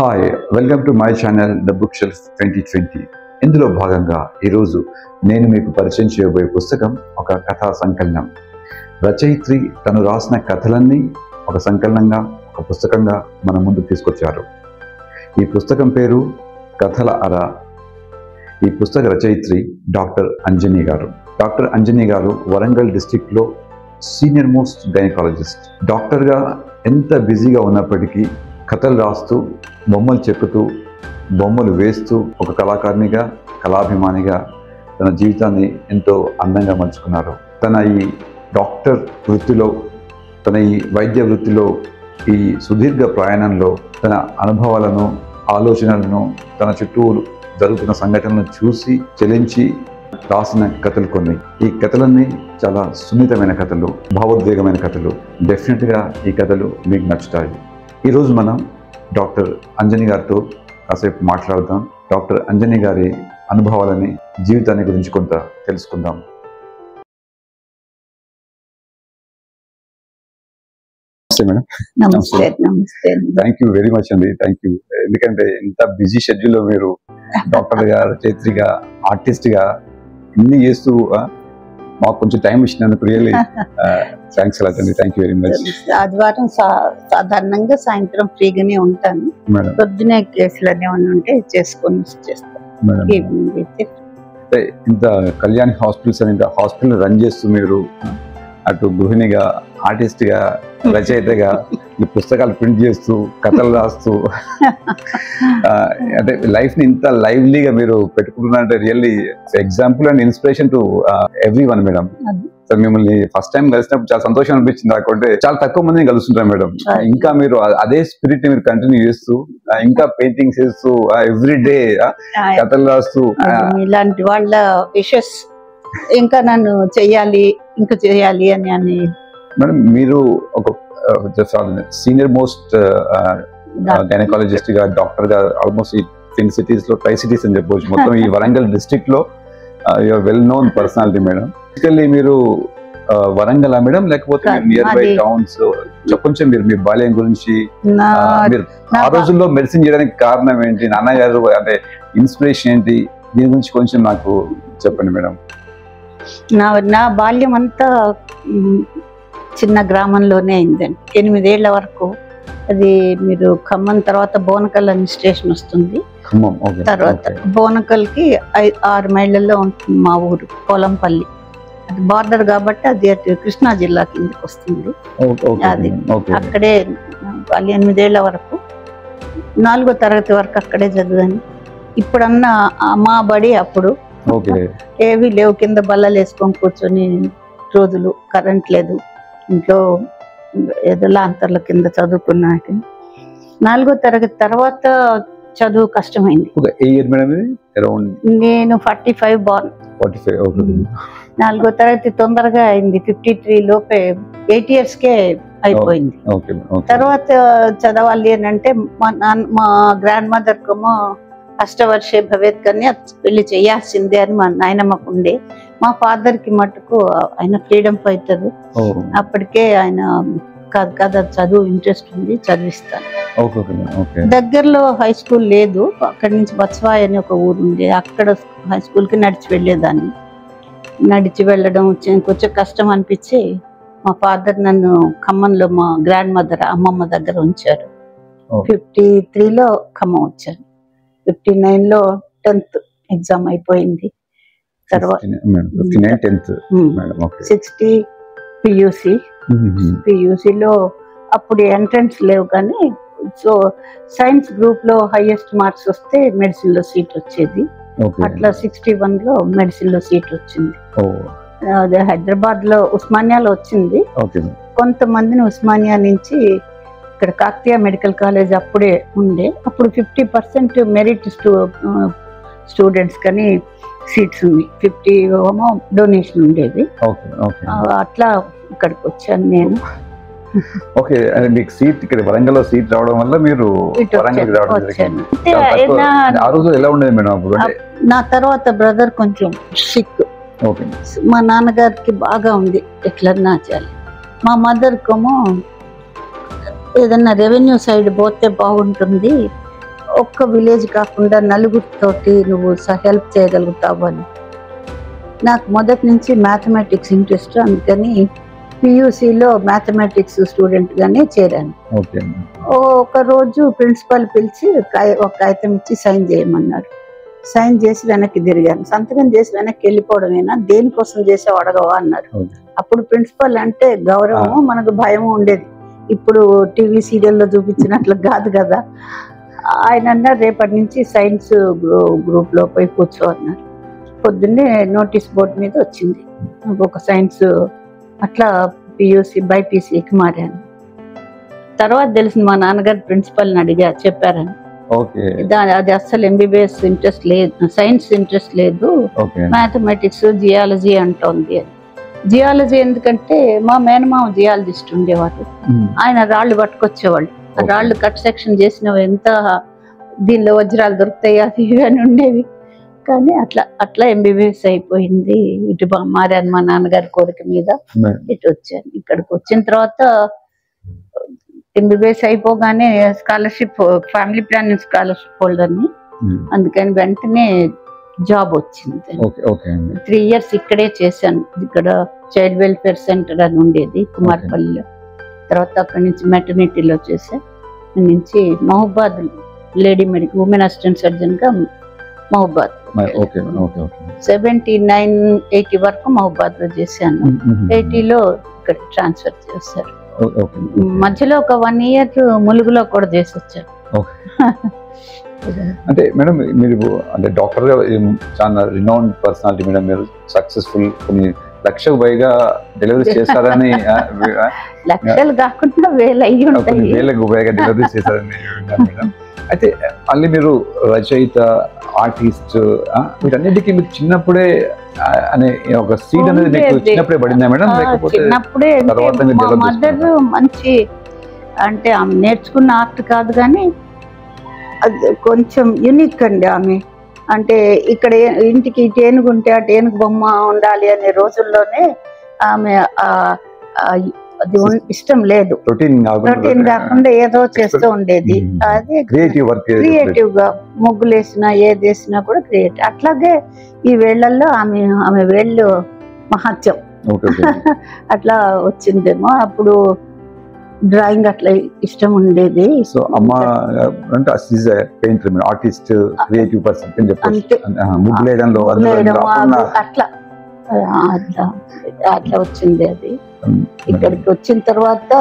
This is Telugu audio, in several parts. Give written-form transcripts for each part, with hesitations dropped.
Hi welcome to my channel the book shelf 2020. ఇందులో భాగంగా ఈరోజు నేను మీకు పరిచయం చేయబోయే పుస్తకం ఒక కథా సంకలనం. రచయిత్రి తను రాసిన కథలన్నీ ఒక సంకలనంగా ఒక పుస్తకంగా మన ముందుకు తీసుకొచ్చారు. ఈ పుస్తకం పేరు కథల అర. ఈ పుస్తక రచయిత్రి డాక్టర్ అంజనీ గారు. డాక్టర్ అంజనీ గారు వరంగల్ డిస్ట్రిక్ట్లో సీనియర్ మోస్ట్ గైనకాలజిస్ట్. డాక్టర్గా ఎంత బిజీగా ఉన్నప్పటికీ కథలు రాస్తూ, బొమ్మలు చెక్కుతూ, బొమ్మలు వేస్తూ ఒక కళాకారిణిగా, కళాభిమానిగా తన జీవితాన్ని ఎంతో అందంగా మలుచుకున్నారు. తన ఈ డాక్టర్ వృత్తిలో, తన ఈ వైద్య వృత్తిలో, ఈ సుదీర్ఘ ప్రయాణంలో తన అనుభవాలను, ఆలోచనలను, తన చుట్టూ జరుగుతున్న సంఘటనలను చూసి చెలించి రాసిన కథలు కొన్ని. ఈ కథలన్నీ చాలా సున్నితమైన కథలు, భావోద్వేగమైన కథలు. డెఫినెట్గా ఈ కథలు మీకు నచ్చుతాయి. ఈరోజు మనం డాక్టర్ అంజనీ గారితో కాసేపు మాట్లాడదాం. డాక్టర్ అంజనీ గారి అనుభవాలని, జీవితాన్ని గురించి కొంత తెలుసుకుందాం. నమస్తే మేడం. నమస్తే. నమస్తే. థ్యాంక్ యూ వెరీ మచ్ అండి. Thank you. ఎందుకంటే ఇంత బిజీ షెడ్యూల్లో మీరు డాక్టర్గా, రచయిత్రిగా, ఆర్టిస్ట్గా ఇన్ని చేస్తూ మాకు కొంచెం టైం ఇచ్చినందుకు రియల్లీ థ్యాంక్స్ అలాట్ అండి. Thank you very much. ఆదివారం సాధారణంగా సాయంత్రం ఫ్రీగానే ఉంటాను. పొద్దునే కేసులు ఏమన్నా ఉంటే చేసుకొని చేస్తాను. ఈవినింగ్ అయితే ఇంత కళ్యాణ్ హాస్పిటల్స్ అని హాస్పిటల్ రన్ చేస్తూ మీరు అటు గృహిణిగా, ఆర్టిస్ట్గా, రచయితగా ఈ పుస్తకాలు ప్రింట్ చేస్తూ, కథలు రాస్తూ అంటే లైఫ్ని ఇంత లైవ్లీగా మీరు పెట్టుకుంటున్నారంటే really example and inspiration to everyone madam. So మిమ్మల్ని ఫస్ట్ టైం కలిసినప్పుడు చాలా సంతోషం అనిపించింది. కాకుంటే చాలా తక్కువ మందిని కలుస్తుంటారు మేడం. ఇంకా మీరు అదే స్పిరిట్ ని మీరు కంటిన్యూ చేస్తూ, ఇంకా పెయింటింగ్స్ చేస్తూ, ఎవ్రీ డే కథలు రాస్తూ, ఇలాంటి వాళ్ళ విషెస్ ఇంకా నన్ను చెయ్యాలి, ఇంకా చేయాలి అని మేడం. మీరు ఒక సీనియర్ మోస్ట్ గైనకాలజిస్ట్ గా, డాక్టర్ గా ఆల్మోస్ట్ ఈ ట్విన్ సిటీస్ లో, ట్రై సిటీస్ అని చెప్పవచ్చు, మొత్తం ఈ వరంగల్ డిస్ట్రిక్ట్ లో your well known personality madam. Basically మీరు వరంగల్ మేడం, లేకపోతే నియర్ బై టౌన్స్? కొంచెం మీరు మీ బాల్యం గురించి, మీరు ఆ రోజుల్లో మెడిసిన్ చేయడానికి కారణం ఏంటి, నాన్నగారు అంటే ఇన్స్పిరేషన్ ఏంటి, దీని గురించి కొంచెం నాకు చెప్పండి మేడం. నా బాల్యం అంతా చిన్న గ్రామంలోనే అయిందండి. 8 ఏళ్ల వరకు. అది మీరు ఖమ్మం తర్వాత బోనకల్ అని స్టేషన్ వస్తుంది. తర్వాత బోనకల్కి 6 మైళ్ళల్లో ఉంటుంది మా ఊరు పోలంపల్లి. అది బార్డర్ కాబట్టి అది అటు కృష్ణా జిల్లా కిందకి వస్తుంది. అది అక్కడే 8 ఏళ్ల వరకు, 4వ తరగతి వరకు అక్కడే చదివాను. ఇప్పుడన్నా మా బడి అప్పుడు ఏవి లేవు, కింద బల్లలు వేసుకొని కూర్చొని రోజులు, కరెంట్ లేదు, ఇంట్లో ఏదో లాంతర్ల కింద చదువుకున్నాక 4వ తరగతి తర్వాత చదువు కష్టమైంది. నేను 45 బార్న్. 4వ తరగతి తొందరగా అయింది. 53 లోపే 8 yearsకే అయిపోయింది. తర్వాత చదవాలి అని అంటే మా గ్రాండ్ మదర్ కమో అష్టవర్షే భవేత్ కన్యా, పెళ్లి చేయాల్సిందే అని మా నాయనమ్మకు ఉండే. మా ఫాదర్ కి మటుకు ఆయన ఫ్రీడమ్ ఫైటర్. అప్పటికే ఆయన కాదు చదువు ఇంట్రెస్ట్ ఉంది, చదివిస్తాను. దగ్గరలో హై స్కూల్ లేదు. అక్కడి నుంచి బత్స్వాయ్ అని ఒక ఊరు ఉంది, అక్కడ హై స్కూల్ కి నడిచి వెళ్ళేదాన్ని. నడిచి వెళ్ళడం కొంచెం కష్టం అనిపించి మా ఫాదర్ నన్ను ఖమ్మంలో మా గ్రాండ్ మదర్ అమ్మమ్మ దగ్గర ఉంచారు. 53లో ఖమ్మం వచ్చాను. 59లో 10th ఎగ్జామ్ అయిపోయింది. తర్వాత 60 పియూసీలో అప్పుడు ఎంట్రన్స్ లేవు, కానీ సో సైన్స్ గ్రూప్ లో హైయెస్ట్ మార్క్స్ వస్తే మెడిసిన్ లో సీట్ వచ్చేది. అట్లా 61లో మెడిసిన్ లో సీట్ వచ్చింది. అదే హైదరాబాద్ లో ఉస్మానియాలో వచ్చింది. కొంతమందిని ఉస్మానియా నుంచి ఇక్కడ కాకతీయ మెడికల్ కాలేజ్ అప్పుడే ఉండే. అప్పుడు 50% మెరిట్ స్టూడెంట్స్ కానీ సీట్స్ ఉంది, 50 డొనేషన్ ఉండేది. అట్లా ఇక్కడికి వచ్చాను నేను. ఓకే, మీకు సీట్ ఇక్కడ వరంగల్లో సీట్ రావడం వల్ల మీరు వచ్చాను. ఎలా ఉండేది మేడం అప్పుడు? నా తర్వాత బ్రదర్ కొంచెం సిక్. మా నాన్నగారికి బాగా ఉంది, ఎట్లన్నా చేయాలి. మా మదర్ కేమో ఏదన్నా రెవెన్యూ సైడ్ పోతే బాగుంటుంది, ఒక్క విలేజ్ కాకుండా నలుగురితోటి నువ్వు హెల్ప్ చేయగలుగుతావు అని. నాకు మొదటి నుంచి మ్యాథమెటిక్స్ ఇంట్రెస్ట్, అందుకని పియూసీలో మ్యాథమెటిక్స్ స్టూడెంట్గానే చేరాను. ఒక రోజు ప్రిన్సిపల్ పిలిచి ఒక కాగితం ఇచ్చి సైన్ చేయమన్నారు. సైన్ చేసి వెనక్కి తిరిగాను. సంతకం చేసి వెనక్కి వెళ్ళిపోవడమేనా, దేనికోసం చేసావు అడగవా అన్నారు. అప్పుడు ప్రిన్సిపల్ అంటే గౌరవము, మనకు భయం ఉండేది. ఇప్పుడు టీవీ సీరియల్లో చూపించినట్లు కాదు కదా. ఆయన అన్నారు, రేపటి నుంచి సైన్స్ గ్రూప్లో పోయి కూర్చో అన్నారు. పొద్దున్నే నోటీస్ బోర్డు మీద వచ్చింది ఒక సైన్స్. అట్లా పియూసీ బైపీసీకి మారాను. తర్వాత తెలిసింది మా నాన్నగారు ప్రిన్సిపల్ని అడిగా, చెప్పారని. అది అస్సలు ఎంబీబీఎస్ ఇంట్రెస్ట్ లేదు, సైన్స్ ఇంట్రెస్ట్ లేదు, మ్యాథమెటిక్స్ జియాలజీ అంటోంది అని. జియాలజీ ఎందుకంటే మా మేనమామ జియాలజిస్ట్ ఉండేవారు. ఆయన రాళ్ళు పట్టుకొచ్చేవాళ్ళు. రాళ్ళు కట్ సెక్షన్ చేసినవి ఎంత దీనిలో వజ్రాలు దొరుకుతాయి అవి ఇవన్నీ ఉండేవి. కానీ అట్లా ఎంబీబీఎస్ అయిపోయింది. ఇటు మారాను మా నాన్నగారి కోరిక మీద, ఇటు వచ్చాను. ఇక్కడికి వచ్చిన తర్వాత ఎంబీబీఎస్ అయిపోగానే స్కాలర్షిప్, ఫ్యామిలీ ప్లానింగ్ స్కాలర్షిప్ హోల్డర్ని. అందుకని వెంటనే జాబ్ వచ్చింది. 3 years ఇక్కడే చేశాను. ఇక్కడ చైల్డ్ వెల్ఫేర్ సెంటర్ అని ఉండేది కుమార్పల్లిలో. తర్వాత అక్కడి నుంచి మెటర్నిటీలో చేశాను. నుంచి మహబాద్ లేడీ మెడికల్ ఉమెన్ అసిస్టెంట్ సర్జన్గా మహబాద్ 79-80 వరకు మహబాద్లో చేశాను. 80లో ఇక్కడ ట్రాన్స్ఫర్ చేశారు. మధ్యలో ఒక 1 year ములుగులో కూడా చేసి వచ్చాను. అంటే మేడం మీరు అంటే డాక్టర్ గా చాలా రినౌండ్ పర్సనాలిటీ మేడం. మీరు సక్సెస్ఫుల్ కొన్ని లక్షకు పైగా డెలివరీస్ చేస్తారని, లక్షలు కాకుండా వేలకు పైగా డెలివరీస్ చేస్తారని మేడం. అయితే మళ్ళీ మీరు రచయిత, ఆర్టిస్ట్, వీటన్నిటికీ మీకు చిన్నప్పుడే అనే ఒక సీడ్ అనేది మీకు చిన్నప్పుడే పడిందా మేడం? చిన్నప్పుడే మదర్ మంచి, అంటే ఆమె నేర్చుకున్న ఆర్ట్ కాదు కానీ అది కొంచెం యూనిక్ అండి ఆమె. అంటే ఇక్కడ ఇంటికి ఏనుగు ఉంటే అటు ఏనుగు బొమ్మ ఉండాలి అనే రోజుల్లోనే ఆమె అది ఇష్టం లేదు. రొటీన్ కాకుండా ఏదో చేస్తూ ఉండేది. అది క్రియేటివ్ గా ముగ్గులు వేసినా ఏది వేసినా కూడా క్రియేటివ్. అట్లాగే ఈ వేళ్లలో ఆమె వేళ్ళు మహత్యం అట్లా వచ్చిందేమో. అప్పుడు డ్రాయింగ్ అట్లా ఇష్టం ఉండేది. సో అమ్మ అంటే పెయింటర్, ఆర్టిస్ట్, క్రియేటివ్ పర్సన్ అట్లా అట్లా వచ్చింది అది. ఇక్కడికి వచ్చిన తర్వాత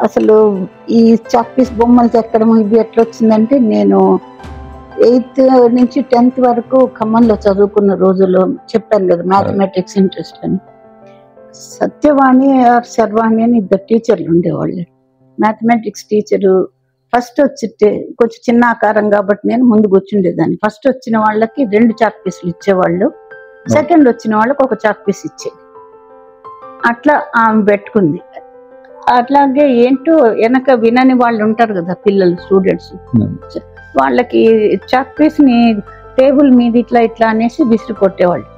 అసలు ఈ చాక్పీస్ బొమ్మలు చెక్కడం ఇది ఎట్లా వచ్చిందంటే, నేను 8th నుంచి 10th వరకు ఖమ్మంలో చదువుకున్న రోజుల్లో చెప్పాను కదా మ్యాథమెటిక్స్ ఇంట్రెస్ట్ అని. సత్యవాణి ఆర్ శర్వాణి అని 2 టీచర్లు ఉండేవాళ్ళు. మ్యాథమెటిక్స్ టీచరు ఫస్ట్ వచ్చితే కొంచెం చిన్న ఆకారం కాబట్టి నేను ముందు కూర్చుండేదాన్ని. ఫస్ట్ వచ్చిన వాళ్ళకి 2 చాక్ పీసులు ఇచ్చేవాళ్ళు, సెకండ్ వచ్చిన వాళ్ళకి 1 చాక్ పీస్ ఇచ్చేది. అట్లా ఆమె పెట్టుకుంది. అట్లాగే ఏంటో వెనక వినని వాళ్ళు ఉంటారు కదా పిల్లలు, స్టూడెంట్స్, వాళ్ళకి చాక్ పీస్ ని టేబుల్ మీద ఇట్లా అనేసి విసిరి కొట్టేవాళ్ళు.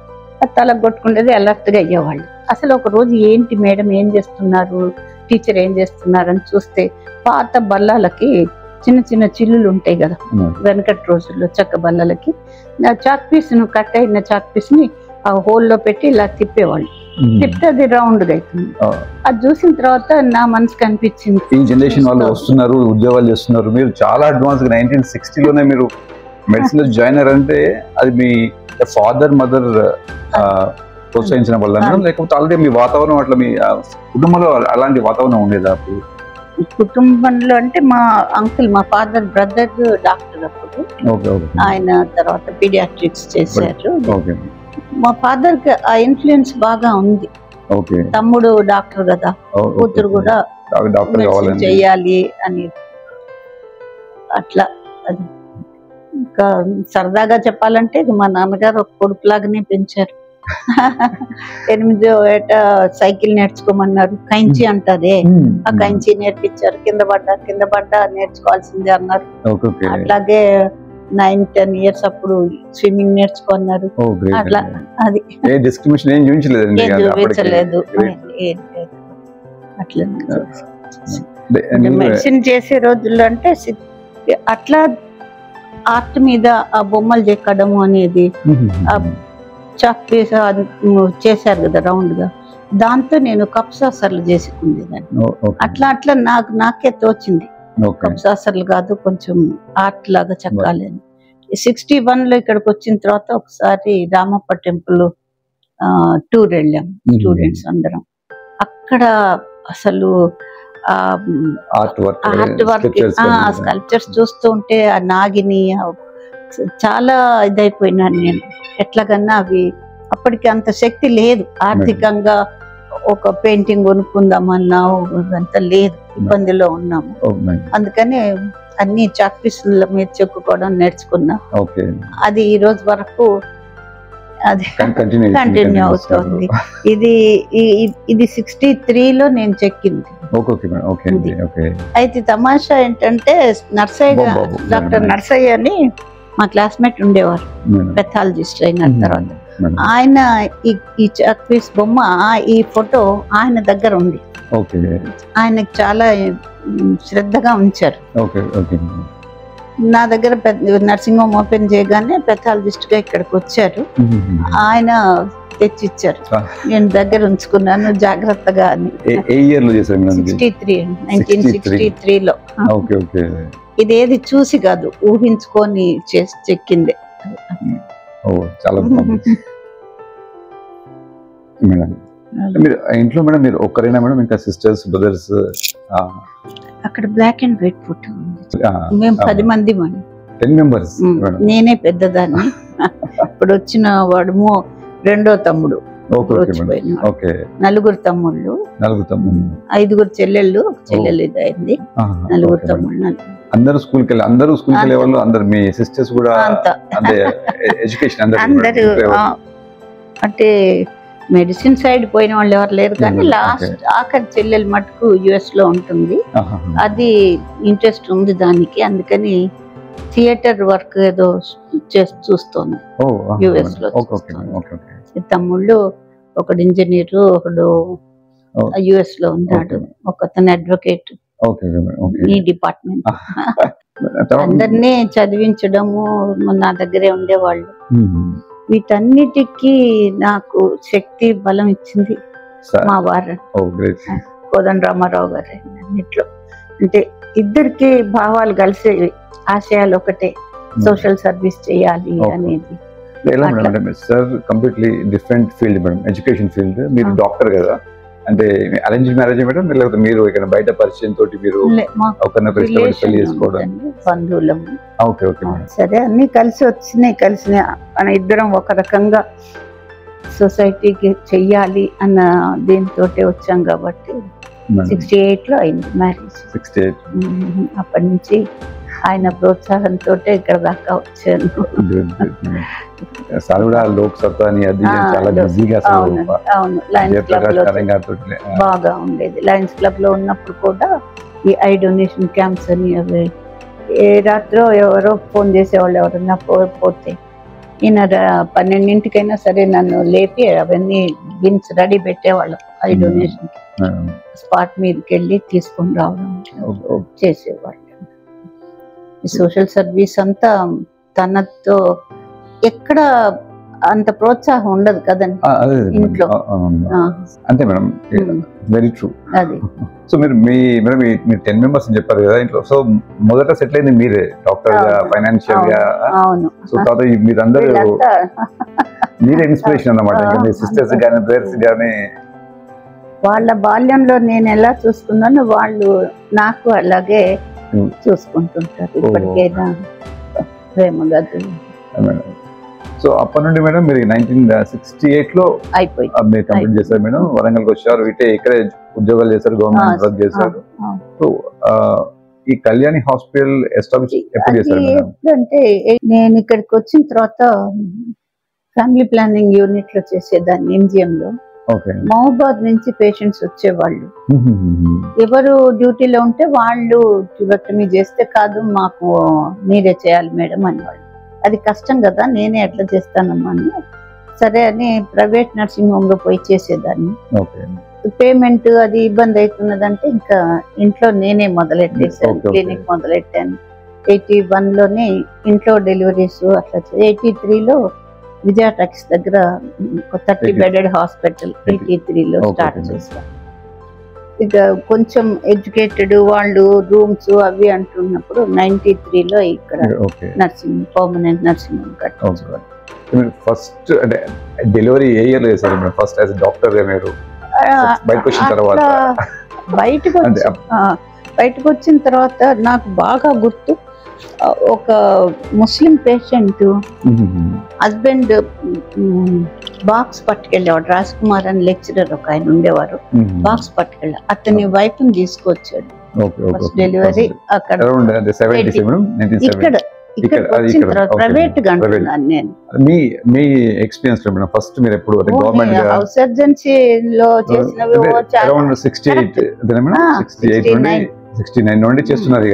తలకు కొట్టుకునేది, అలర్ట్గా అయ్యేవాళ్ళు. అసలు ఒక రోజు ఏంటి మేడం ఏం చేస్తున్నారు, టీచర్ ఏం చేస్తున్నారు అని చూస్తే పాత బల్లాలకి చిన్న చిన్న చిల్లులు ఉంటాయి కదా వెనకటి రోజుల్లో, చెక్క బల్లలకి చాక్ పీస్ ను కట్ అయిన చాక్ పీస్ ని ఆ హోల్లో పెట్టి ఇలా తిప్పేవాళ్ళు. తిప్పితే అది రౌండ్ గా అవుతుంది. అది చూసిన తర్వాత నా మనసుకు అనిపించింది, ఈ జనరేషన్ వాళ్ళు వస్తున్నారు, ఉద్యోగాలు చేస్తున్నారు, మీరు చాలా అడ్వాన్స్ 1960లోనే మీరు మెడిసిన్ లో జాయిన్ అయ్యారంటే అది మీ ఫాదర్ మదర్ ప్రోత్సహించిన వల్ల, లేకపోతే ఆల్రెడీ మీ వాతావరణం అట్లా మీ కుటుంబంలో అలాంటి వాతావరణం ఉండేదా? కుటుంబంలో అంటే మా అంకుల్, మా ఫాదర్ బ్రదర్ డాక్టర్ అప్పుడు, ఆయన తర్వాత పీడియాట్రిక్స్ చేశారు. మా ఫాదర్ కి ఆ ఇన్ఫ్లుయెన్స్ బాగా ఉంది. తమ్ముడు డాక్టర్ కదా, కూతురు కూడా చెయ్యాలి అని అట్లా. అది ఇంకా సరదాగా చెప్పాలంటే మా నాన్నగారు ఒక కొడుకులాగానే పెంచారు. 8వ ఏట సైకిల్ నేర్చుకోమన్నారు, కైంచి అంటారే, ఆ కైంచి నేర్పించారు. కింద పడ్డా నేర్చుకోవాల్సిందే అన్నారు. అట్లాగే 9-10 years అప్పుడు స్విమ్మింగ్ నేర్చుకున్నారు. అట్లా అది చూపించలేదు. అట్లా మెడిసిన్ చేసే రోజుల్లో అంటే అట్లా ఆర్ట్ మీద ఆ బొమ్మలు చెక్కడము అనేది చాక్ పీస్ చేశారు కదా రౌండ్ గా, దాంతో నేను కప్ సాసర్లు చేసుకుండేదాన్ని. అట్లా అట్లా నాకే తోచింది కప్ సాసర్లు కాదు, కొంచెం ఆర్ట్ లాగా చెక్కాలి అని. 61 లో ఇక్కడికి వచ్చిన తర్వాత ఒకసారి రామప్ప టెంపుల్ టూర్ వెళ్ళాం స్టూడెంట్స్ అందరం. అక్కడ అసలు ఆర్ట్ వర్క్ స్కల్ప్చర్స్ చూస్తూ ఉంటే ఆ నాగిని చాలా ఇదైపోయినాను నేను. ఎట్లాగన్నా అవి అప్పటికి అంత శక్తి లేదు, ఆర్థికంగా ఒక పెయింటింగ్ కొనుక్కుందామన్నా అంత లేదు, ఇబ్బందిలో ఉన్నాము. అందుకని అన్ని చాక్ పీసుల మీద చెక్కుకోవడం నేర్చుకున్నా. అది ఈ రోజు వరకు అది కంటిన్యూ అవుతుంది. ఇది 63 లో నేను చెక్కింది. అయితే తమాషా ఏంటంటే నర్సయ్య, డాక్టర్ నర్సయ్య అని మా క్లాస్మేట్ ఉండేవారు, పెథాలజిస్ట్ అయిన తర్వాత. ఆయన ఈ చాక్ పీస్ బొమ్మ, ఈ ఫోటో ఆయన దగ్గర ఉంది. ఆయనకు చాలా శ్రద్ధగా ఉంచారు. నా దగ్గర నర్సింగ్ హోమ్ ఓపెన్ చేయగానే పెథాలజిస్ట్ గా ఇక్కడికి వచ్చారు, ఆయన తెచ్చిచ్చారు. నేను దగ్గర ఉంచుకున్నాను జాగ్రత్తగా అని. 1963 లో. ఇదేది చూసి కాదు, ఊహించుకొని చేసి చెక్కిందే. చాలా మీరు ఇంట్లో మేడం మీరు ఒక్కరైనా మేడం, ఇంకా సిస్టర్స్ బ్రదర్స్? అక్కడ బ్లాక్ అండ్ వైట్ ఫోటో ఉంది, మేము 10 మంది. 10 members. నేనే పెద్దదాన్ని. ఇప్పుడు వచ్చిన వాడు రెండో తమ్ముడు, 4 తమ్ముళ్ళు, 5 చెల్లెళ్ళు, చెల్లెలు ఇదైంది, 4 తమ్ముళ్ళు. అందరూ స్కూల్కి వెళ్ళే వాళ్ళు, అందరు మీ సిస్టర్స్ కూడా ఎడ్యుకేషన్ అందరూ అంటే మెడిసిన్ సైడ్ పోయిన వాళ్ళు ఎవరు లేరు, కానీ లాస్ట్ ఆఖరి చెల్లెలు మటుకు US లో ఉంటుంది. అది ఇంట్రెస్ట్ ఉంది దానికి, అందుకని థియేటర్ వర్క్ ఏదో చూస్తోంది US లో. తమ్ముళ్ళు ఒకడు ఇంజనీరు, ఒకడు US లో ఉన్నాడు, ఒకతను అడ్వకేట్ ఈ డిపార్ట్మెంట్. అందరినీ చదివించడము నా దగ్గరే ఉండేవాళ్ళు. వీటన్నిటికీ నాకు శక్తి బలం ఇచ్చింది మా వారు కోదండ రామారావు గారు. అన్నిట్లో అంటే ఇద్దరికి భావాలు కలిసేవి, ఆశయాలు ఒకటే, సోషల్ సర్వీస్ చేయాలి అనేది. Sir completely different field madam, education field. మీరు డాక్టర్ కదా, అంటే అరేంజ్ మ్యారేజ్ మేడం, లేకపోతే మీరు ఇక్కడ బయట పరిచయం తోటి మీరు ఒకరినొకరు ఇష్టపడి పెళ్లి చేసుకోవడం? బంధువులము. సరే అన్ని కలిసినాయి. మన ఇద్దరం ఒక రకంగా సొసైటీకి చెయ్యాలి అన్న దీంతో వచ్చాం కాబట్టి 68 లో అయింది మ్యారేజ్. 68. అప్పటి నుంచి ఆయన ప్రోత్సాహంతో ఇక్కడ దాకా వచ్చాను. లోక్ సత్తా అని అది చాలా బిజీగా. అవును, లయన్స్ క్లబ్ లో బాగా ఉండేది. లయన్స్ క్లబ్ లో ఉన్నప్పుడు కూడా ఈ ఐ డొనేషన్ క్యాంప్స్ అని, అవి ఏ రాత్రో ఎవరో ఫోన్ చేసేవాళ్ళు, ఎవరన్నా పోతే ఈయన 12 సరే నన్ను లేపి అవన్నీ బిన్స్ రెడీ పెట్టేవాళ్ళం. ఐ డొనేషన్ స్పాట్ మీదకి వెళ్ళి తీసుకొని రావడం చేసేవాళ్ళు. ఈ సోషల్ సర్వీస్ అంతా తనతో ఎక్కడ అంత ప్రోత్సాహం ఉండదు కదండి ఇంట్లో. అంతే మేడం, వెరీ ట్రూ. అది సో మీరు 10 members అని చెప్పారు కదా ఇంట్లో. సో మొదట సెటిల్ అయింది మీరే డాక్టర్ గా, ఫైనాన్షియల్ గా. అవును. సో తర్వాత మీరందరూ మీరే ఇన్స్పిరేషన్ అన్నమాట, మీ సిస్టర్స్ గానీ బ్రదర్స్ గానీ. వాళ్ళ బాల్యంలో నేను ఎలా చూసుకున్నాను, వాళ్ళు నాకు అలాగే చూసుకుంటుంటారు ఇప్పటికైనా ప్రేమగా. సో అప్పటి నుండి మేడం మీరు 1968 లో మీరు కంప్లీట్ చేశారు మేడం, వరంగల్కి వచ్చారు, ఇక్కడే ఉద్యోగాలు చేశారు, గవర్నమెంట్ వర్క్ చేశారు. సో ఈ కళ్యాణి హాస్పిటల్ ఎస్టాబ్లిష్ ఎప్పుడు చేశారు మేడం? అంటే నేను ఇక్కడికి వచ్చిన తర్వాత ఫ్యామిలీ ప్లానింగ్ యూనిట్ లో చేసేదాన్ని MGM లో. మహబూబాద్ నుంచి పేషెంట్స్ వచ్చేవాళ్ళు, ఎవరు డ్యూటీలో ఉంటే వాళ్ళు ట్యూబెక్టమీ చేస్తే కాదు మాకు మీరే చేయాలి మేడం అనేవాళ్ళు. అది కష్టం కదా, నేనే ఎట్లా చేస్తానమ్మా అని సరే అని ప్రైవేట్ నర్సింగ్ హోమ్ లో పోయి చేసేదాన్ని. పేమెంట్ అది ఇబ్బంది అవుతున్నదంటే ఇంకా ఇంట్లో నేనే మొదలెట్టేసాను, క్లినిక్ మొదలెట్టాను. 81లోనే ఇంట్లో డెలివరీస్ అట్లా 83లో విజయ టాకీస్ దగ్గర 30 బెడెడ్ హాస్పిటల్ 83లో స్టార్ట్ చేశాం. ఇక కొంచెం ఎడ్యుకేటెడ్ వాళ్ళు రూమ్స్ అవి అంటున్నప్పుడు 93లో ఇక్కడ నర్సింగ్ పర్మనెంట్ నర్సింగ్ హోమ్ కట్టించుకోవాలి. ఫస్ట్ అంటే డెలివరీ ఏ ఇయర్ లో చేశారు మీరు ఫస్ట్ యాజ్ డాక్టర్ గా? మీరు బయటకు వచ్చిన తర్వాత బయటకు వచ్చిన తర్వాత నాకు బాగా గుర్తు, ఒక ముస్లిం పేషెంట్ హస్బెండ్ బాక్స్ పట్టుకెళ్ళేవాడు. రాజ్ కుమార్ అని లెక్చరర్ ఒక ఆయన ఉండేవారు. బాక్స్ పట్టుకెళ్ళా అతని వైఫ్ ని తీసుకొచ్చాడు. డెలివరీ అక్కడ ఇక్కడ ప్రైవేట్ గా అంటున్నాను నేను. మీ ఎక్స్పీరియన్స్ లో ఫస్ట్ మీరు ఎప్పుడు గవర్నమెంట్ హౌస్ సర్జన్సీ లో చేసినవి 69 నుండి చేస్తున్నారు.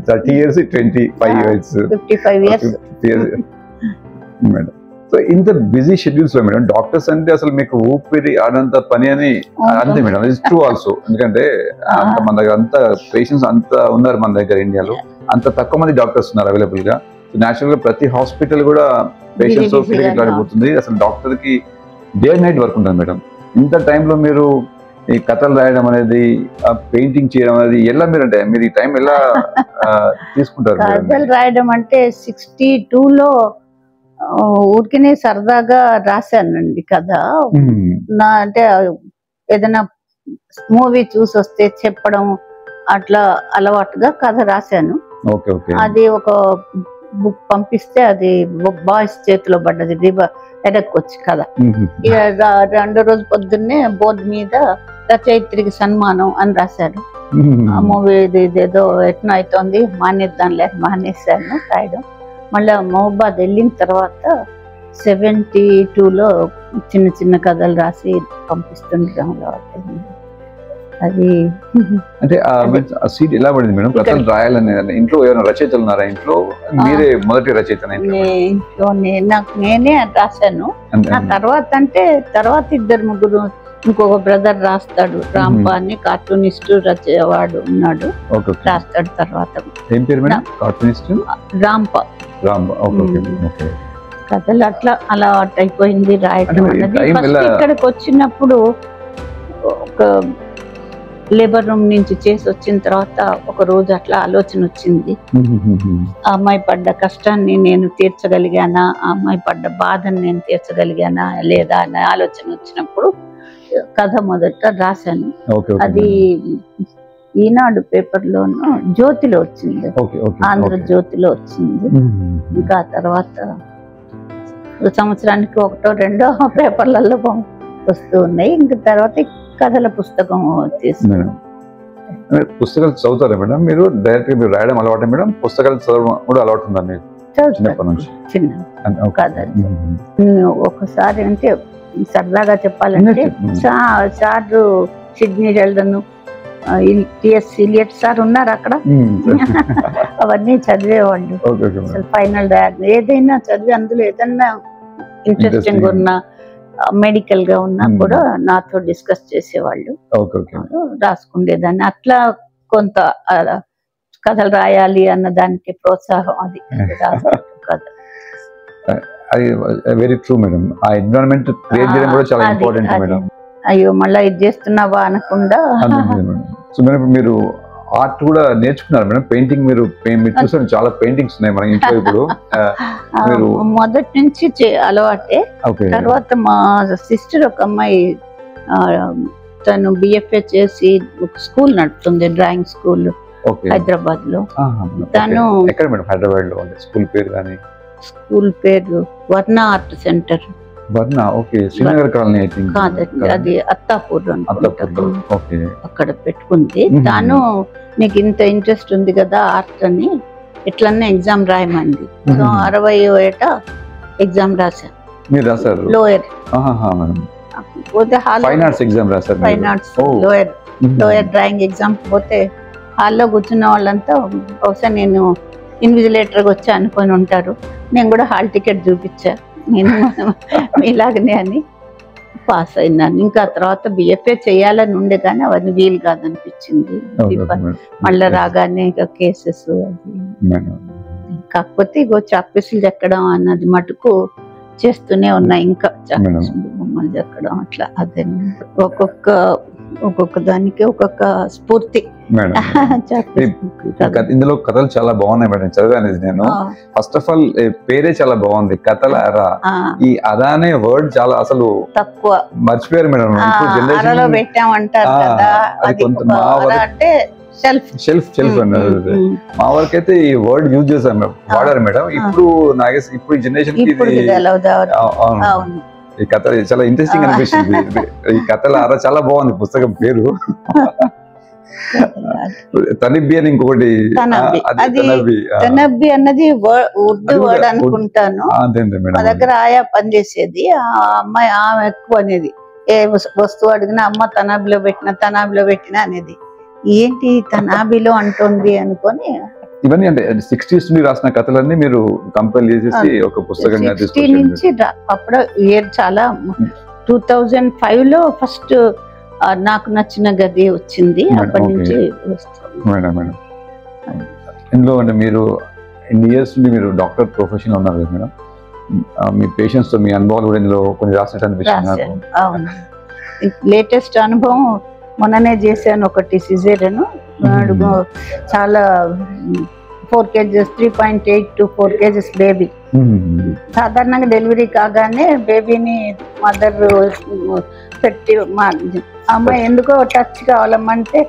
30 years 25 years 55 years madam. So ఇంత బిజీ షెడ్యూల్స్ లో మేడం డాక్టర్స్ అంటే అసలు మీకు ఊపిరి ఆడంత పని అని అంతే మేడం. It's true also. ఎందుకంటే అంత మన దగ్గర అంత పేషెంట్స్ అంత ఉన్నారు మన దగ్గర ఇండియాలో, అంత తక్కువ మంది డాక్టర్స్ ఉన్నారు అవైలబుల్ గా. నేచురల్ గా ప్రతి హాస్పిటల్ కూడా పేషెంట్స్ పోతుంది. అసలు డాక్టర్ కి డే అండ్ నైట్ వర్క్ ఉంటుంది మేడం. ఇంత టైంలో మీరు ఈ కథలు రాయడం అనేది, పెయింటింగ్ చేయడం అనేది ఎలా మీరు ఈ టైం ఎలా తీసుకుంటారు? కథలు రాయడం అంటే 62లో ఊరికినే సరదాగా రాశానండి కథ. నా అంటే ఏదైనా మూవీ చూసి వస్తే చెప్పడం అట్లా అలవాటుగా కథ రాశాను. అది ఒక బుక్ పంపిస్తే అది బాయ్స్ చేతిలో పడ్డది, ఎడక్కొచ్చి కథ. ఇక 2వ రోజు పొద్దున్నే బోర్డు మీద రచయిత్రికి సన్మానం అని రాశారు. ఆ మూవీ ఇదేదో ఎట్లా అవుతోంది మానేద్దాంలే మానేశాను రాయడం. మళ్ళీ మహబాద్ వెళ్ళిన తర్వాత 72లో చిన్న చిన్న కథలు రాసి పంపిస్తుంటాం. అది అంటే సీట్ ఎలా పడింది మేడం కథలు రాయాలని? ఇంట్లో ఎవరైనా రచయితలు ఉన్నారా? ఇంట్లో మీరే మొదటి రచయిత? నేనే రాశాను. ఆ తర్వాత తర్వాత 2-3 ఇంకొక బ్రదర్ రాస్తాడు, రాంప అని కార్టూనిస్ట్ వాడు ఉన్నాడు, రాస్తాడు. తర్వాత ఏం పేరు మేడం? కార్టూనిస్ట్ రాంప. కథలు అట్లా అలవాటు అయిపోయింది రాయటం అన్నది. ఇక్కడికి వచ్చినప్పుడు ఒక లేబర్ రూమ్ నుంచి చేసి వచ్చిన తర్వాత ఒక రోజు అట్లా ఆలోచన వచ్చింది. ఆ అమ్మాయి పడ్డ కష్టాన్ని నేను తీర్చగలిగానా, ఆ అమ్మాయి పడ్డ బాధని నేను తీర్చగలిగానా లేదా అనే ఆలోచన వచ్చినప్పుడు కథ మొదట రాశాను. అది ఈనాడు పేపర్లోనూ జ్యోతిలో వచ్చింది, ఆంధ్రజ్యోతిలో వచ్చింది. ఇంకా తర్వాత సంవత్సరానికి 1-2 పేపర్లలో వస్తూ ఉన్నాయి. ఇంకా తర్వాత కథల పుస్తకం తీసుకున్నాను. పుస్తకాలు చదువుతారా మేడం మీరు? డైరెక్ట్ గా మీరు రాయడం అలవాటు మేడం? పుస్తకాలు చదవడం కూడా అలవాటు ఉందా మీకు? చిన్న కథలు ఒకసారి అంటే సరదాగా చెప్పాలంటే sir Sydney ఎల్డన్, TS Elliot sir ఉన్నారు అక్కడ. అవన్నీ చదివేవాళ్ళు. అసలు ఫైనల్ ఏదైనా చదివి అందులో ఏదన్నా ఇంట్రెస్టింగ్ ఉన్నా మెడికల్ గా ఉన్నా కూడా నాతో డిస్కస్ చేసేవాళ్ళు, రాసుకుండేదాన్ని. అట్లా కొంత కథలు రాయాలి అన్న దానికి ప్రోత్సాహం అది కథ. అది వెరీ ట్రూ మేడం. ఆ ఎన్విరాన్మెంట్ క్రియేట్ చేయడం కూడా చాలా ఇంపార్టెంట్ మేడం. అయ్యో మళ్ళీ ఇది చేస్తున్నావా అనకుండా. సో మేడం మీరు ఆర్ట్ కూడా నేర్చుకున్నారు మేడం? పెయింటింగ్ మీరు చూసారు చాలా పెయింటింగ్స్ ఉన్నాయి మన ఇంట్లో ఇప్పుడు. మీరు మొదటి నుంచి అలవాటే. తర్వాత మా సిస్టర్ ఒక అమ్మాయి తను బిఎఫ్ఏ చేసి ఒక స్కూల్ నడుపుతుంది, డ్రాయింగ్ స్కూల్ హైదరాబాద్ లో. తను ఎక్కడ మేడం హైదరాబాద్ లో స్కూల్ పేరు? కానీ స్కూల్ పేరు వర్ణ ఆర్ట్ సెంటర్. వర్ణ, ఓకే. శ్రీనగర్ కాలనీ కాదండి, అది అత్తాపూర్ అక్కడ పెట్టుకుంది. తాను నీకు ఇంత ఇంట్రెస్ట్ ఉంది కదా ఆర్ట్ అని, ఎట్లన్నా ఎగ్జామ్ రాయమంది. సో 60వ ఏట ఎగ్జామ్ రాశాను. మీరు రాశారు? లోయర్ ఫైన్ ఆర్ట్స్ ఎగ్జామ్ రాశారు? Fine arts lower drawing exam పోతే హాల్లో కూర్చున్న వాళ్ళంతా బహుశా నేను ఇన్విజిలేటర్గా వచ్చా అనుకొని ఉంటారు. నేను కూడా హాల్ టికెట్ చూపించా, నేను మీలాగనే అని. పాస్ అయినాను. ఇంకా తర్వాత బిఎఫ్ఏ చేయాలని ఉండే కానీ అవన్నీ వీలు కాదనిపించింది. మళ్ళీ రాగానే ఇంకా కేసెస్ అది. కాకపోతే ఇగో చాక్పీసులు చెక్కడం అన్నది మటుకు చేస్తూనే ఉన్నా. ఇంకా చాక్పీసులు బొమ్మలు చెక్కడం అట్లా. అదే ఒక్కొక్క దానికి ఒక్కొక్క స్ఫూర్తి. ఇందులో కథలు చాలా బాగున్నాయి మేడం, చదివాను నేను. ఫస్ట్ ఆఫ్ ఆల్ పేరే చాలా బాగుంది, కథల అరా. ఈ అరా అనే వర్డ్ చాలా అసలు తక్కువ మర్చిపోయారు మేడం. అరలో పెట్టామంటారు కదా, అది కొంత అంటే షెల్ఫ్ అన్నారు. మా వరకు అయితే ఈ వర్డ్ యూజ్ చేశారు మేడం, వాడారు మేడం. ఇప్పుడు ఇప్పుడు జనరేషన్ ఈ కథ చాలా ఇంట్రెస్టింగ్ అనిపిస్తుంది. ఈ కథల అర చాలా బాగుంది పుస్తకం పేరు. తనిబ్బి అని ఇంకొకటి తనబ్బి అన్నది ఉర్దూ వర్డ్ అనుకుంటాను. మా దగ్గర ఆయా పనిచేసేది ఆ అమ్మాయి, ఆమె ఎక్కువ అనేది ఏ వస్తువు అడిగినా అమ్మ తనాబిలో పెట్టిన అనేది. ఏంటి తనాబిలో అంటుంది అనుకొని ఇవన్నీ అంటే 60s నుండి రాసిన కథలన్నీ మీరు కంపైల్ చేసేసి ఒక పుస్తకంగా నుంచి అప్పుడు ఇయర్ చాలా 2005 లో ఫస్ట్ నాకు నచ్చిన గది వచ్చింది. అప్పటి నుంచి మేడం ఇందులో అంటే మీరు ఇన్ని ఇయర్స్ నుండి మీరు డాక్టర్ ప్రొఫెషన్ ఉన్నారు కదా మేడం, మీ పేషెంట్స్ తో మీ అనుభవాలు కూడా ఇందులో కొన్ని రాసినట్టు అనిపిస్తుంది. అవును, లేటెస్ట్ అనుభవం మొన్ననే చేశాను ఒకటి సిజేరియన్. చాలా 4 kgs 3.8 to 4 kgs బేబీ. సాధారణంగా డెలివరీ కాగానే బేబీని మదర్ పెట్టి అమ్మాయి ఎందుకో టచ్ కావాలమ్మంటే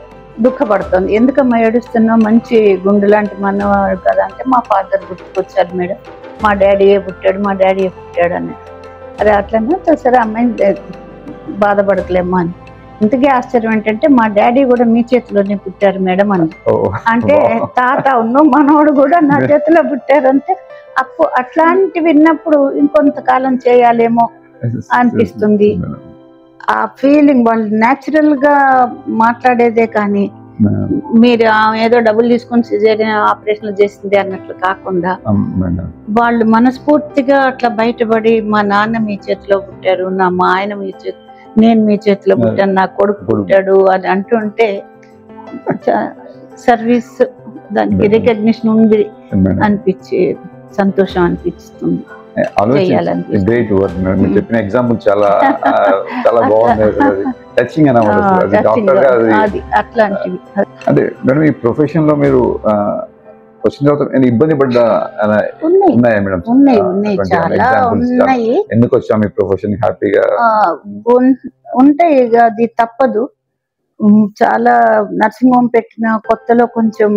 దుఃఖపడుతుంది. ఎందుకమ్మా ఏడుస్తున్నావు, మంచి గుండు లాంటి మనవాడు కదా అంటే మా ఫాదర్ గుర్తుకొచ్చారు మేడం, మా డాడీయే పుట్టాడు అని. అరే అట్లనే సరే అమ్మాయిని బాధపడకలేమ్మా అని. ఇంతకీ ఆశ్చర్యం ఏంటంటే మా డాడీ కూడా మీ చేతిలోనే పుట్టారు మేడం అని. అంటే తాత మనోడు కూడా నా చేతిలో పుట్టారంటే అప్పుడు అట్లాంటి విన్నప్పుడు ఇంకొంతకాలం చేయాలేమో అనిపిస్తుంది. ఆ ఫీలింగ్ వాళ్ళు న్యాచురల్ గా మాట్లాడేదే కానీ మీరు ఏదో డబ్బులు తీసుకొని సిజేరియన్ ఆపరేషన్ చేసింది అన్నట్లు కాకుండా వాళ్ళు మనస్ఫూర్తిగా అట్లా బయటపడి మా నాన్న మీ చేతిలో పుట్టారు, మా ఆయన నేను మీ చేతిలో పుట్టాను, నా కొడుకు పుట్టాడు అని అంటుంటే సర్వీస్ దానికి రికగ్నిషన్ ఉంది అనిపించి సంతోషం అనిపిస్తుంది. గ్రేట్ వర్క్ మేడం, మీరు చెప్పిన ఎగ్జాంపుల్ చాలా బాగుంది, టచింగ్ అన్నమాట. డాక్టర్ గా అట్లాంటివి. అదే మేడం ఈ ప్రొఫెషన్ లో మీరు వచ్చిన తర్వాత ఇబ్బంది పడ్డ ఉన్నాయా మేడం? ఉన్నాయి, చాలా ఉన్నాయి. ఎందుకు వచ్చాము ఈ ప్రొఫెషన్ హ్యాపీగా? ఉంటాయి, అది తప్పదు. చాలా నర్సింగ్ హోమ్ పెట్టిన కొత్తలో కొంచెం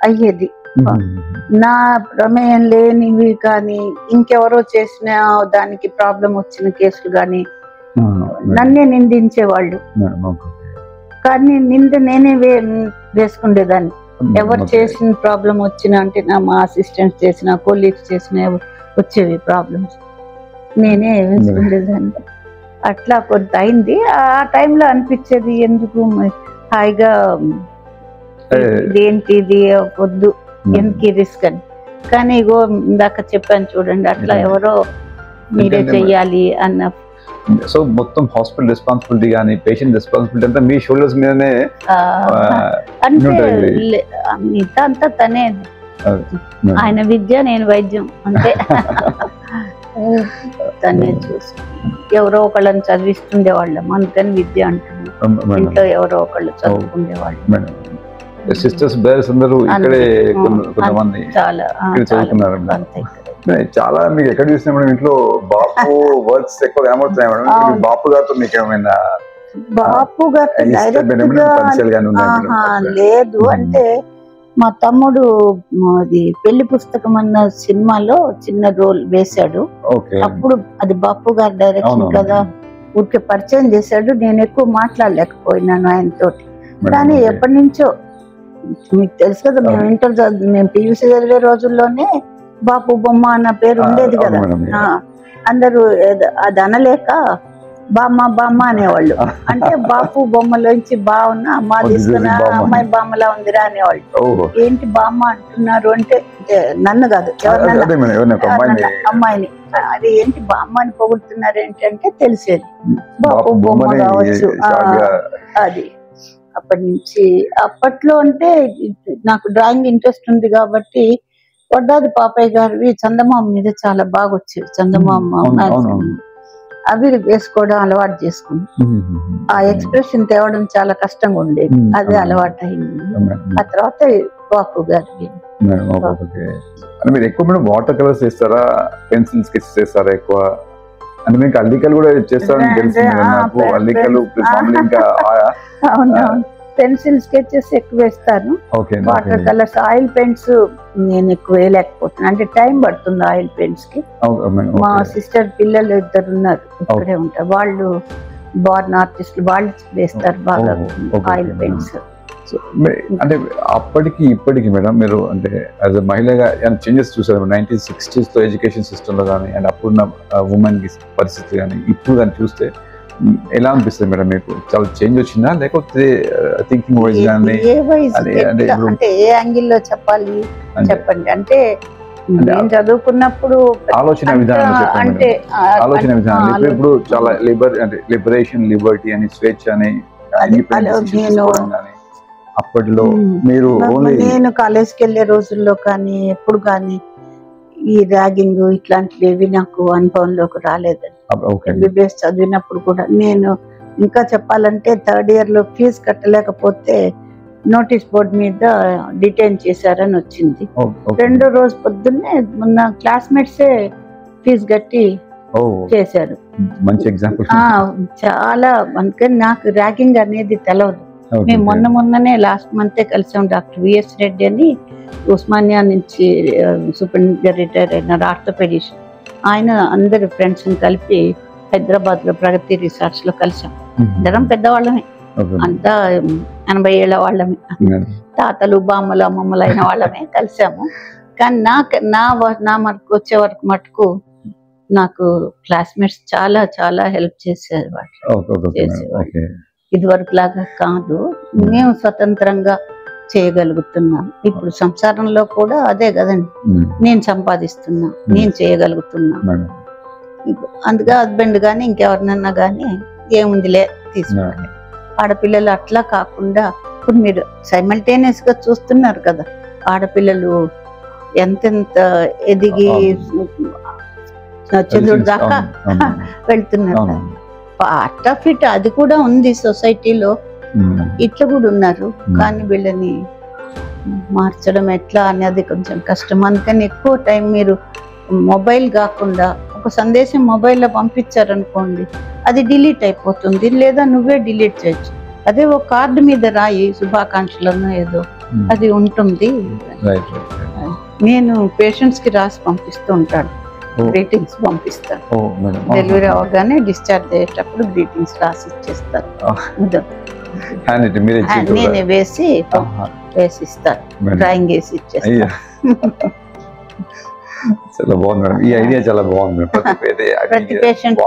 అయ్యేది. నా ప్రమేయం లేనివి కానీ ఇంకెవరో చేసిన దానికి ప్రాబ్లం వచ్చిన కేసులు కానీ నన్నే నిందించేవాళ్ళు. కానీ నింద నేనే వేసుకుండేదాన్ని. ఎవరు చేసిన ప్రాబ్లం వచ్చినా అంటే మా అసిస్టెంట్స్ చేసిన, కొలీగ్స్ చేసిన వచ్చేవి ప్రాబ్లమ్స్, నేనే వేసుకుండేదాన్ని. అట్లా కొంత అయింది. ఆ టైంలో అనిపించేది ఎందుకు హాయిగా ఇదేంటిది వద్దు, ఎందుకు రిస్క్ అని. కానీ ఇగో ఇందాక చెప్పాను చూడండి, అట్లా ఎవరో మీరే చెయ్యాలి అన్న. సో మొత్తం హాస్పిటల్ రెస్పాన్సిబిలిటీ కానీ పేషెంట్ రెస్పాన్సిబిలిటీ అంతా మీ షోల్డర్స్ మీదనే అంటే మిగతా అంతా తనే. ఆయన విద్య, నేను వైద్యం అంతే. తనే చూసి ఎవరో ఒకళ్ళని చదివిస్తుండేవాళ్ళం, అందుకని విద్య అంటున్నాం. ఇంట్లో ఎవరో ఒకళ్ళు చదువుకుండేవాళ్ళు. సిస్టర్స్ బ్రదర్స్ అందరూ ఇక్కడే కొంతమంది చదువుతున్నారు. చాలా మీకు ఎక్కడ చూసినా మేడం ఇంట్లో బాపు వర్క్స్ ఎక్కువ కనబడుతున్నాయి మేడం. బాపు గారితో మీకు ఏమైనా? బాపు గారితో లేదు, అంటే మా తమ్ముడు అది పెళ్లి పుస్తకం అన్న సినిమాలో చిన్న రోల్ వేశాడు. అప్పుడు అది బాపు గారి డైరెక్షన్ కదా, ఊరికే పరిచయం చేశాడు. నేను ఎక్కువ మాట్లాడలేకపోయినాను ఆయనతోటి. కానీ ఎప్పటి నుంచో మీకు తెలుసు కదా, మేము PUC చదివే రోజుల్లోనే బాపు బొమ్మ అన్న పేరు ఉండేది కదా. అందరూ అది అనలేక బామ్మ బామ్మ అనేవాళ్ళు. అంటే బాపు బొమ్మలోంచి బాగున్నా అమ్మ తీసుకున్న అమ్మాయి బామ్మలా ఉందిరా అనేవాళ్ళు. ఏంటి బామ్మ అంటున్నారు అంటే నన్ను కాదు అమ్మాయిని. అది ఏంటి బామ్మ అని పొగుడుతున్నారు ఏంటంటే తెలిసేది బాపు బొమ్మ కావచ్చు. అది అప్పటి నుంచి అప్పట్లో అంటే నాకు డ్రాయింగ్ ఇంట్రెస్ట్ ఉంది కాబట్టి వడ్డాది పాపయ్య గారివి చందమామ మీద చాలా బాగా వచ్చేవి. చందమామ అవి వేసుకోవడం అలవాటు చేసుకున్నాం. ఆ ఎక్స్ప్రెషన్ తేవడం చాలా కష్టంగా ఉండేది, అదే అలవాటు అయింది. ఆ తర్వాత బాపు గారి. మీరు ఎక్కువ మేడం వాటర్ కలర్స్ చేస్తారా, పెన్సిల్ స్కెచ్ చేస్తారా ఎక్కువ? అంటే మీకు అల్లికలు కూడా చేస్తారని తెలిసింది నాకు. అల్లికలు ఇంకా పెన్సిల్ స్కెచెస్ ఎక్కువ వేస్తాను. వాటర్ కలర్స్, ఆయిల్ పెయింట్స్ నేను ఎక్కువ వేయలేకపోతున్నాను, అంటే టైం పడుతుంది ఆయిల్ పెయింట్స్ కి. మా సిస్టర్ పిల్లలు 2 ఉన్నారు, ఇక్కడే ఉంటారు. వాళ్ళు బార్న్ ఆర్టిస్టులు, వాళ్ళు వేస్తారు బాగా ఆయిల్ పెయింట్స్. అంటే అప్పటికి ఇప్పటికి మేడం మీరు అంటే యాజ్ అ మహిళగా చేంజెస్ చూసారు 1960s లో ఎడ్యుకేషన్ సిస్టమ్ లో కానీ, అండ్ అప్పుడున్న ఉమెన్ కి పరిస్థితి కానీ ఇప్పుడు కానీ చూస్తే ఎలా అనిపిస్తుంది మేడం మీకు? చాలా చేంజ్ వచ్చిందా, లేకపోతే థింకింగ్ వైజ్ కానీ అంటే ఏ యాంగిల్ లో చెప్పాలి చెప్పండి? అంటే నేను చదువుకున్నప్పుడు ఆలోచన విధానం అంటే ఆలోచన విధానం ఇప్పుడు చాలా లిబరేషన్, లిబర్టీ అని, స్వేచ్ఛ అని, అప్పట్లో మీరు నేను కాలేజ్కి వెళ్ళే రోజుల్లో కానీ ఎప్పుడు కానీ ఈ ర్యాగింగ్ ఇట్లాంటివి నాకు అనుభవంలోకి రాలేదండి. ఎంబీబీఎస్ చదివినప్పుడు కూడా నేను ఇంకా చెప్పాలంటే 3rd year లో ఫీజు కట్టలేకపోతే నోటీస్ బోర్డు మీద డిటైన్ చేశారని వచ్చింది. 2వ రోజు పొద్దున్నే మొన్న క్లాస్మేట్సే ఫీజు కట్టి చేశారు. మంచి ఎగ్జాంపుల్. చాలా, అందుకని నాకు ర్యాగింగ్ అనేది తెలవదు. మేము మొన్ననే లాస్ట్ మంతే కలిసాం. డాక్టర్ విఎస్ రెడ్డి అని ఉస్మానియా నుంచి సూపరింటెండెంట్ రిటైర్ అయినారు, ఆర్థోపెడిషన్. ఆయన అందరు ఫ్రెండ్స్ కలిపి హైదరాబాద్ లో ప్రగతి రిసార్ట్స్ లో కలిసాం. అందరం పెద్దవాళ్ళమే, అంతా 80 ఏళ్ల వాళ్ళమే, తాతలు బామ్మలు అమ్మమ్మలు అయిన వాళ్ళమే కలిసాము. కానీ నా మటుకు వచ్చే వరకు మటుకు నాకు క్లాస్మేట్స్ చాలా చాలా హెల్ప్ చేసేవాళ్ళు. ఇది వరకు లాగా కాదు, మేము స్వతంత్రంగా చేయగలుగుతున్నాం. ఇప్పుడు సంసారంలో కూడా అదే కదండి, నేను సంపాదిస్తున్నా, నేను చేయగలుగుతున్నా. అందుకే హస్బెండ్ గాని ఇంకెవరినన్నా గానీ ఏముందిలే తీసుకోండి. ఆడపిల్లలు అట్లా కాకుండా ఇప్పుడు మీరు సైమల్టేనియస్ గా చూస్తున్నారు కదా, ఆడపిల్లలు ఎంతెంత ఎదిగి చంద్రుడి దాకా వెళ్తున్నారు. పార్ట్ ఆఫ్ ఇట్ అది కూడా ఉంది సొసైటీలో, ఇట్లా కూడా ఉన్నారు. కానీ వీళ్ళని మార్చడం ఎట్లా అనేది కొంచెం కష్టం. అందుకని ఎక్కువ టైం మీరు మొబైల్ కాకుండా ఒక సందేశం మొబైల్లో పంపించారనుకోండి, అది డిలీట్ అయిపోతుంది, లేదా నువ్వే డిలీట్ చేయొచ్చు. అదే ఒక కార్డు మీద రాయి శుభాకాంక్షలను ఏదో, అది ఉంటుంది. నేను పేషెంట్స్ కి రాసి పంపిస్తూ ఉంటాను, గ్రీటింగ్స్ పంపిస్తాను. డెలివరీ అవగానే డిశ్చార్జ్ అయ్యేటప్పుడు గ్రీటింగ్స్ రాసి ఇచ్చేస్తాను. నేనే వేసిస్తాను, డ్రాయింగ్ వేసి ఇచ్చేస్తాను. చాలా బాగుంది మేడం, ఈ ఐడియా చాలా బాగుంది. ప్రతి పేషెంట్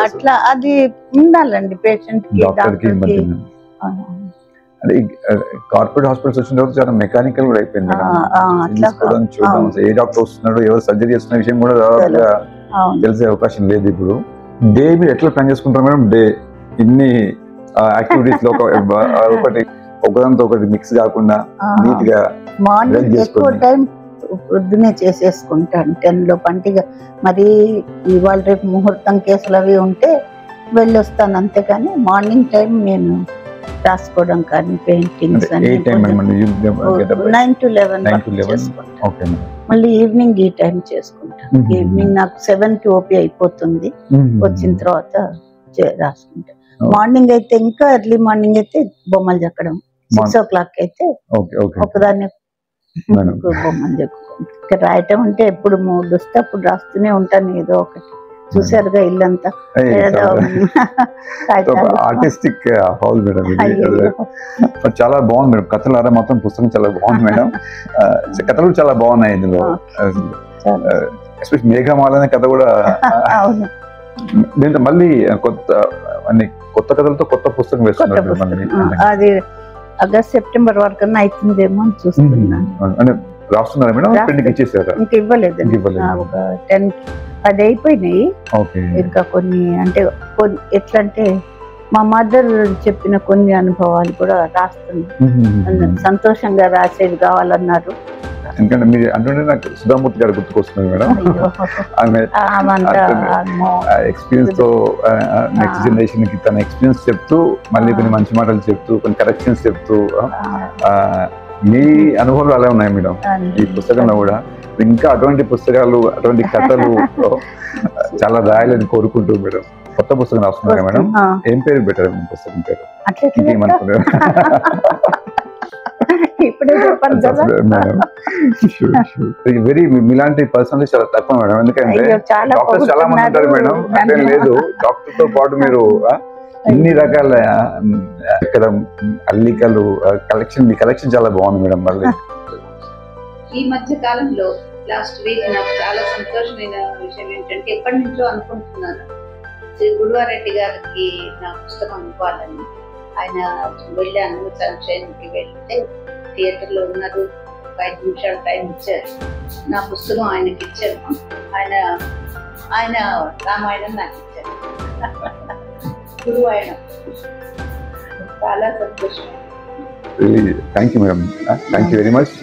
అట్లా అది ఉండాలండి పేషెంట్ కి, డాక్టర్ కి. కార్పొరేట్ హాస్పిటల్స్ వచ్చిన తర్వాత చాలా మెకానికల్ కూడా అయిపోయింది. చూద్దాం ఏ డాక్టర్ వస్తున్నాడు, ఎవరు సర్జరీ చేస్తున్న విషయం కూడా తెలిసే అవకాశం లేదు. ఇప్పుడు డే మీరు ఎట్లా ప్లాన్ చేసుకుంటారు మేడం? డే ఇన్ని యాక్టివిటీస్ లో ఒకదాంతో ఒకటి మిక్స్ కాకుండా నీట్ గా మార్నింగ్ ఎక్కువ టైం పొద్దునే చేసేసుకుంటాను 10 లో పంటిగా. మరి ఇవాళ రేపు ముహూర్తం కేసులు అవి ఉంటే వెళ్ళొస్తాను, అంతేకాని మార్నింగ్ టైం నేను రాసుకోవడం కానీ పెయింటింగ్స్ 9 to 11 మళ్ళీ ఈవినింగ్ ఈ టైం చేసుకుంటాను. ఈవినింగ్ నాకు 7 కి ఓపీ అయిపోతుంది, వచ్చిన తర్వాత రాసుకుంటాను. మార్నింగ్ అయితే ఇంకా ఎర్లీ మార్నింగ్ అయితే బొమ్మలు చెక్కడం, 6 o'clock అయితే ఒకదాన్ని బొమ్మలు చెక్కుకుంటాను. రాయటం అంటే ఎప్పుడు మూడు వస్తే అప్పుడు రాస్తూనే ఉంటాను ఏదో ఒకటి. చూసారుగా ఇల్లంతా ఆర్టిస్టిక్ హౌస్ మేడం, చాలా బాగుంది మేడం. కథలు మొత్తం పుస్తకం చాలా బాగుంది మేడం. కథలు చాలా బాగున్నాయి ఇందులో, ఎస్పెషల్ మేఘమాల అనే కథ కూడా దీంతో మళ్ళీ కొత్త కథలతో కొత్త పుస్తకం వేస్తున్నారు. అది ఆగస్ట్ సెప్టెంబర్ వరకు అవుతుందేమో అని చూస్తున్నాను. అంటే రాస్తున్నారా మేడం? ప్రింట్కి ఇచ్చేసారా? ఇంక ఇవ్వలేదు. ఒక 10 అయిపోయినాయి. ఇంకా కొన్ని అంటే ఎట్లా అంటే మా మదర్ చెప్పిన కొన్ని అనుభవాలు కూడా రాస్తున్నాను. సంతోషంగా రాసేది కావాలన్నారు. ఎందుకంటే మీరు అంటుంటే నాకు సుధామూర్తి గారు గుర్తుకొస్తున్నారు మేడం. ఆమె ఎక్స్పీరియన్స్ తో నెక్స్ట్ జనరేషన్ కి తన ఎక్స్పీరియన్స్ చెప్తూ మళ్ళీ కొన్ని మంచి మాటలు చెప్తూ కొన్ని కరెక్షన్స్ చెప్తూ మీ అనుభవాలు అలా ఉన్నాయి మేడం ఈ పుస్తకంలో కూడా. ఇంకా అటువంటి పుస్తకాలు అటువంటి కథలు చాలా రాయాలని కోరుకుంటూ మేడం కొత్త పుస్తకం రాస్తున్నారు మేడం. ఏం పేరు పెట్టారు పుస్తకం పేరు? ఇంకేమనుకున్నారు? ఇప్పుడే చెప్పండి కదా మేడం. వెరీ మీలాంటి పర్సనల్ చాలా తక్కువ మేడం. ఎందుకంటే డాక్టర్స్ చాలా మంది ఉంటారు మేడం. అదేం లేదు, డాక్టర్ తో పాటు మీరు ఇన్ని రకాల ఇక్కడ అల్లికలు కలెక్షన్, మీ కలెక్షన్ చాలా బాగుంది మేడం. మళ్ళీ ఈ మధ్య కాలంలో లాస్ట్ వీక్ నాకు చాలా సంతోషమైన విషయం ఏంటంటే, ఎప్పటి నుంచో అనుకుంటున్నాను శ్రీ గుడివారెడ్డి గారికి నా పుస్తకం ఇవ్వాలని. ఆయన వెళ్ళాను, సన్షైన్కి వెళ్తే థియేటర్లో ఉన్నారు. 5 నిమిషాలు టైం ఇచ్చారు. నా పుస్తకం ఆయనకి ఇచ్చాను. ఆయన రామాయణం నాకు ఇచ్చారు. గురువాయణం. చాలా సంతోషం. Thank you madam. Thank you very much.